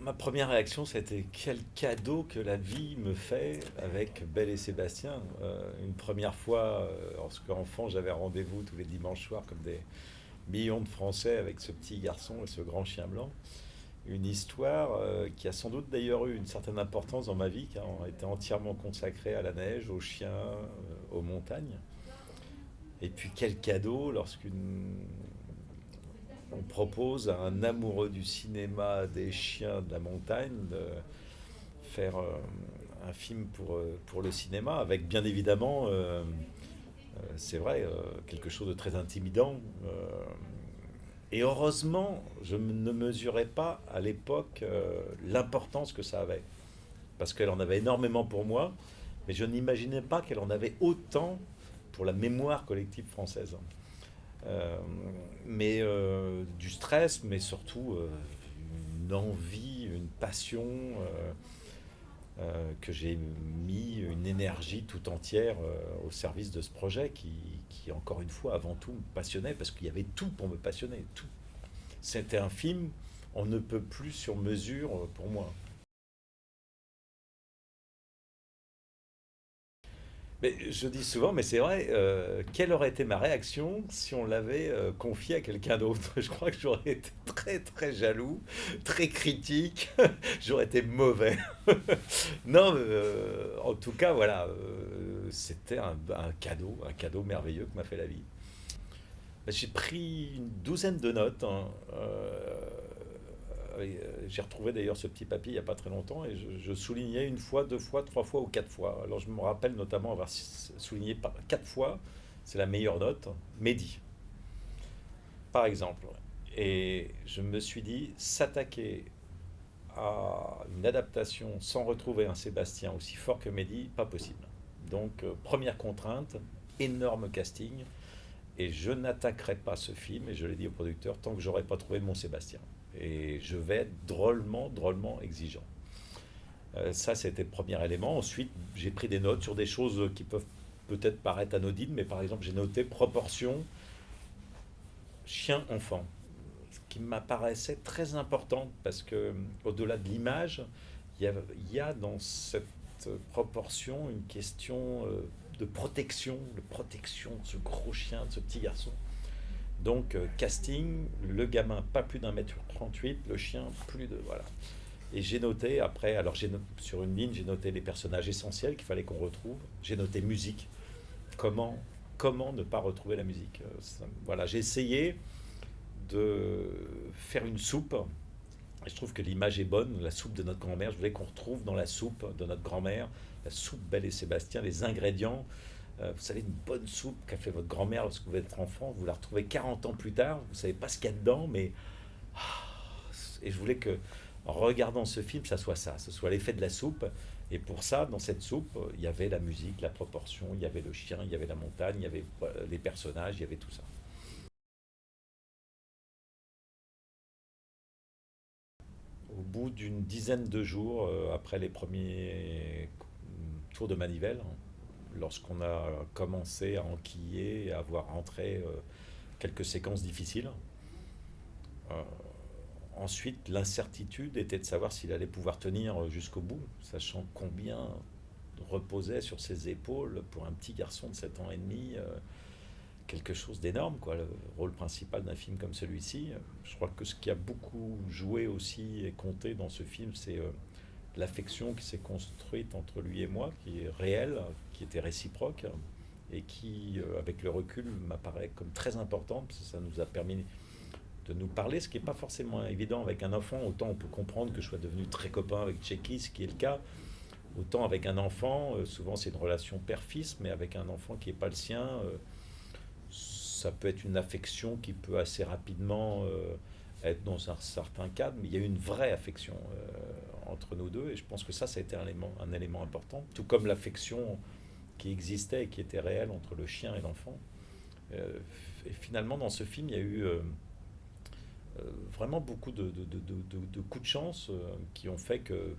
Ma première réaction, c'était quel cadeau que la vie me fait avec Belle et Sébastien. Une première fois, lorsque enfant, j'avais rendez-vous tous les dimanches soirs comme des millions de Français avec ce petit garçon et ce grand chien blanc. Une histoire qui a sans doute d'ailleurs eu une certaine importance dans ma vie, car on était entièrement consacré à la neige, aux chiens, aux montagnes. Et puis quel cadeau lorsqu'une on propose à un amoureux du cinéma, des chiens, de la montagne, de faire un film pour le cinéma, avec bien évidemment, c'est vrai, quelque chose de très intimidant. Et heureusement, je ne mesurais pas à l'époque l'importance que ça avait. Parce qu'elle en avait énormément pour moi, mais je n'imaginais pas qu'elle en avait autant pour la mémoire collective française. Euh, mais du stress, mais surtout une envie, une passion que j'ai mis une énergie tout entière au service de ce projet qui, encore une fois, avant tout, me passionnait parce qu'il y avait tout pour me passionner, tout. C'était un film, on ne peut plus sur mesure pour moi. Mais je dis souvent, mais c'est vrai, quelle aurait été ma réaction si on l'avait confié à quelqu'un d'autre? Je crois que j'aurais été très très jaloux, très critique, j'aurais été mauvais. Non, en tout cas, voilà, c'était un cadeau merveilleux que m'a fait la vie. J'ai pris une douzaine de notes, hein, j'ai retrouvé d'ailleurs ce petit papier il n'y a pas très longtemps et je soulignais une fois, deux fois, trois fois ou quatre fois. Alors je me rappelle notamment avoir souligné quatre fois, c'est la meilleure note, Mehdi, par exemple. Et je me suis dit, s'attaquer à une adaptation sans retrouver un Sébastien aussi fort que Mehdi, pas possible. Donc, première contrainte, énorme casting, et je n'attaquerai pas ce film, et je l'ai dit au producteur, tant que j'aurai pas trouvé mon Sébastien. Et je vais être drôlement, drôlement exigeant. Ça, c'était le premier élément. Ensuite, j'ai pris des notes sur des choses qui peuvent peut-être paraître anodines, mais par exemple, j'ai noté proportion chien-enfant, ce qui m'apparaissait très important parce que, au-delà de l'image, il y a dans cette proportion une question de protection de ce gros chien, de ce petit garçon. Donc, casting, le gamin pas plus d'un mètre 38, le chien plus de. Voilà. Et j'ai noté après, alors sur une ligne, j'ai noté les personnages essentiels qu'il fallait qu'on retrouve. J'ai noté musique. Comment, comment ne pas retrouver la musique. Voilà, j'ai essayé de faire une soupe. Et je trouve que l'image est bonne, la soupe de notre grand-mère. Je voulais qu'on retrouve dans la soupe de notre grand-mère, la soupe Belle et Sébastien, les ingrédients. Vous savez, une bonne soupe qu'a fait votre grand-mère lorsque vous êtes enfant, vous la retrouvez 40 ans plus tard, vous ne savez pas ce qu'il y a dedans, mais et je voulais que, en regardant ce film, ça soit ça, ce soit l'effet de la soupe. Et pour ça, dans cette soupe, il y avait la musique, la proportion, il y avait le chien, il y avait la montagne, il y avait les personnages, il y avait tout ça. Au bout d'une dizaine de jours, après les premiers tours de manivelle, lorsqu'on a commencé à enquiller et à voir rentrer quelques séquences difficiles, euh, ensuite, l'incertitude était de savoir s'il allait pouvoir tenir jusqu'au bout, sachant combien reposait sur ses épaules pour un petit garçon de 7 ans et demi, quelque chose d'énorme, quoi. Le rôle principal d'un film comme celui-ci. Je crois que ce qui a beaucoup joué aussi et compté dans ce film, c'est l'affection qui s'est construite entre lui et moi, qui est réelle, qui était réciproque et qui, avec le recul, m'apparaît comme très importante, parce que ça nous a permis de nous parler, ce qui n'est pas forcément évident avec un enfant. Autant on peut comprendre que je sois devenu très copain avec Tchéky, ce qui est le cas. Autant avec un enfant, souvent c'est une relation père-fils, mais avec un enfant qui n'est pas le sien, ça peut être une affection qui peut assez rapidement être dans un certain cadre, mais il y a une vraie affection entre nous deux, et je pense que ça a été un élément important, tout comme l'affection qui existait et qui était réelle entre le chien et l'enfant. Et finalement, dans ce film, il y a eu vraiment beaucoup de coups de chance qui ont fait que,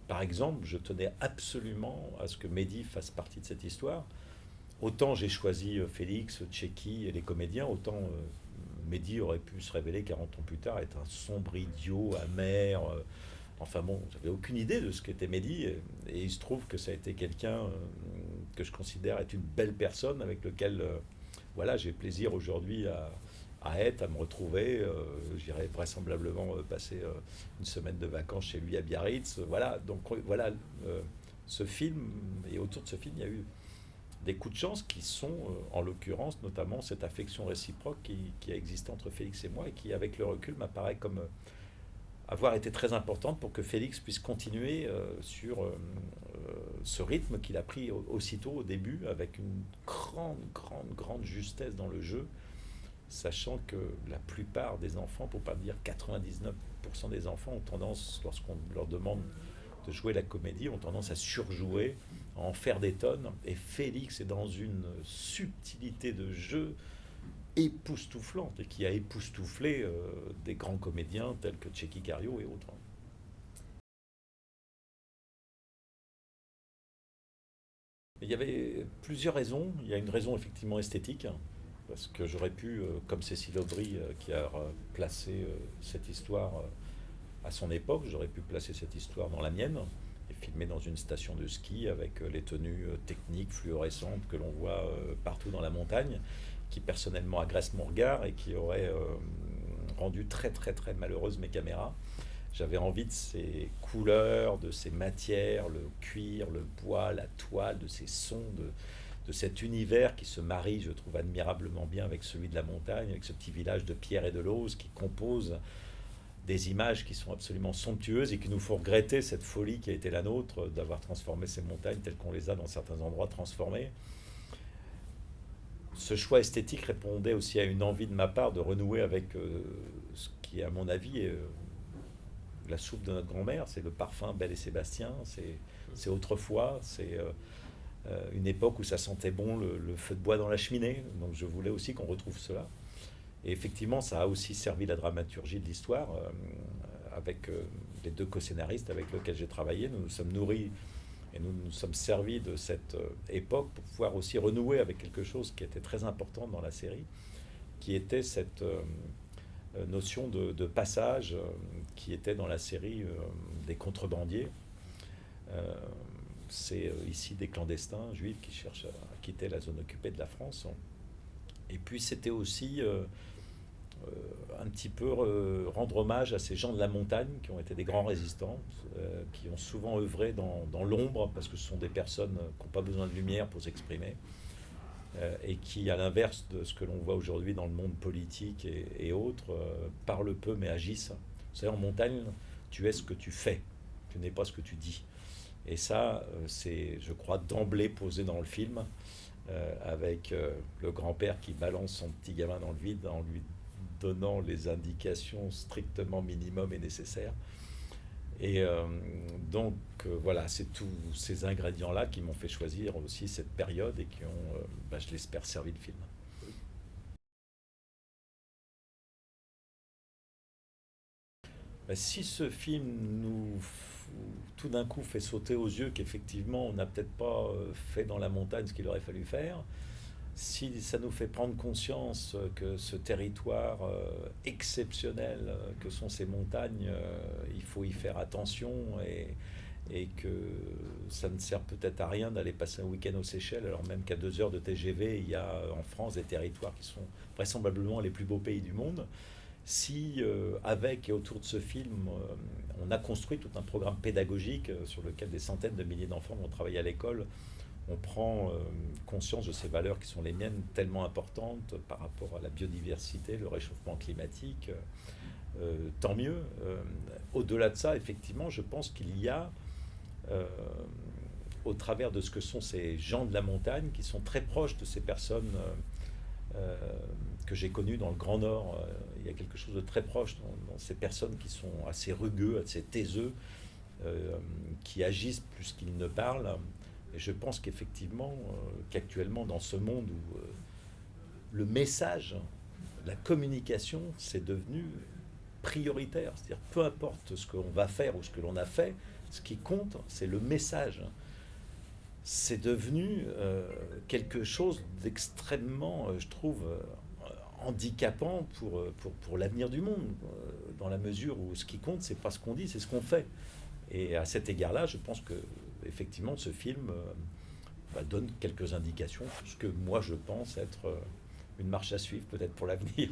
par exemple, je tenais absolument à ce que Mehdi fasse partie de cette histoire. Autant j'ai choisi Félix, Tchéky et les comédiens, autant Mehdi aurait pu se révéler 40 ans plus tard être un sombre idiot, amer, Enfin bon, j'avais aucune idée de ce qu'était Mehdi, et il se trouve que ça a été quelqu'un que je considère être une belle personne avec lequel voilà, j'ai plaisir aujourd'hui à être, à me retrouver. J'irai vraisemblablement passer une semaine de vacances chez lui à Biarritz. Voilà, donc voilà, ce film, et autour de ce film, il y a eu des coups de chance qui sont, en l'occurrence, notamment cette affection réciproque qui a existé entre Félix et moi et qui, avec le recul, m'apparaît comme avoir été très importante pour que Félix puisse continuer sur ce rythme qu'il a pris aussitôt au début, avec une grande justesse dans le jeu, sachant que la plupart des enfants, pour pas dire 99% des enfants, ont tendance, lorsqu'on leur demande de jouer la comédie, ont tendance à surjouer, à en faire des tonnes. Et Félix est dans une subtilité de jeu époustouflante et qui a époustouflé des grands comédiens tels que Tchéky Cario et autres. Il y avait plusieurs raisons. Il y a une raison effectivement esthétique, parce que j'aurais pu, comme Cécile Aubry, qui a placé cette histoire à son époque, j'aurais pu placer cette histoire dans la mienne et filmer dans une station de ski avec les tenues techniques fluorescentes que l'on voit partout dans la montagne, qui personnellement agressent mon regard et qui auraient rendu très malheureuses mes caméras. J'avais envie de ces couleurs, de ces matières, le cuir, le bois, la toile, de ces sons, de cet univers qui se marie, je trouve, admirablement bien avec celui de la montagne, avec ce petit village de pierre et de lauze qui compose des images qui sont absolument somptueuses et qui nous font regretter cette folie qui a été la nôtre d'avoir transformé ces montagnes telles qu'on les a dans certains endroits transformées. Ce choix esthétique répondait aussi à une envie de ma part de renouer avec ce qui, à mon avis, est la soupe de notre grand-mère. C'est le parfum Belle et Sébastien, c'est autrefois, c'est une époque où ça sentait bon le feu de bois dans la cheminée. Donc je voulais aussi qu'on retrouve cela. Et effectivement, ça a aussi servi la dramaturgie de l'histoire avec les deux co-scénaristes avec lesquels j'ai travaillé. Nous nous sommes nourris et nous nous sommes servis de cette époque pour pouvoir aussi renouer avec quelque chose qui était très important dans la série, qui était cette notion de passage qui était dans la série des contrebandiers. Euh, c'est ici des clandestins juifs qui cherchent à quitter la zone occupée de la France. Et puis c'était aussi un petit peu rendre hommage à ces gens de la montagne qui ont été des grands résistants, qui ont souvent œuvré dans l'ombre, parce que ce sont des personnes qui n'ont pas besoin de lumière pour s'exprimer, et qui, à l'inverse de ce que l'on voit aujourd'hui dans le monde politique et autres, parlent peu mais agissent. Vous savez, en montagne, tu es ce que tu fais, tu n'es pas ce que tu dis. Et ça, c'est, je crois, d'emblée posé dans le film, avec le grand-père qui balance son petit gamin dans le vide en lui donnant les indications strictement minimum et nécessaires. Et donc voilà, c'est tous ces ingrédients-là qui m'ont fait choisir aussi cette période et qui ont, je l'espère, servi le film. Si ce film nous tout d'un coup fait sauter aux yeux qu'effectivement on n'a peut-être pas fait dans la montagne ce qu'il aurait fallu faire, si ça nous fait prendre conscience que ce territoire exceptionnel que sont ces montagnes, il faut y faire attention et que ça ne sert peut-être à rien d'aller passer un week-end aux Seychelles, alors même qu'à 2 heures de TGV, il y a en France des territoires qui sont vraisemblablement les plus beaux pays du monde. Si, avec et autour de ce film, on a construit tout un programme pédagogique sur lequel des centaines de milliers d'enfants vont travailler à l'école, on prend conscience de ces valeurs qui sont les miennes, tellement importantes par rapport à la biodiversité, le réchauffement climatique, tant mieux. Au-delà de ça, effectivement, je pense qu'il y a, euh, au travers de ce que sont ces gens de la montagne, qui sont très proches de ces personnes euh, que j'ai connues dans le Grand Nord, il y a quelque chose de très proche dans ces personnes qui sont assez rugueux, assez taiseux, qui agissent plus qu'ils ne parlent. Et je pense qu'effectivement, qu'actuellement, dans ce monde où le message, la communication, c'est devenu prioritaire. C'est-à-dire, peu importe ce qu'on va faire ou ce que l'on a fait, ce qui compte, c'est le message. C'est devenu quelque chose d'extrêmement, je trouve, handicapant pour l'avenir du monde, dans la mesure où ce qui compte, c'est pas ce qu'on dit, c'est ce qu'on fait. Et à cet égard-là, je pense que effectivement, ce film donne quelques indications sur ce que moi je pense être une marche à suivre peut-être pour l'avenir.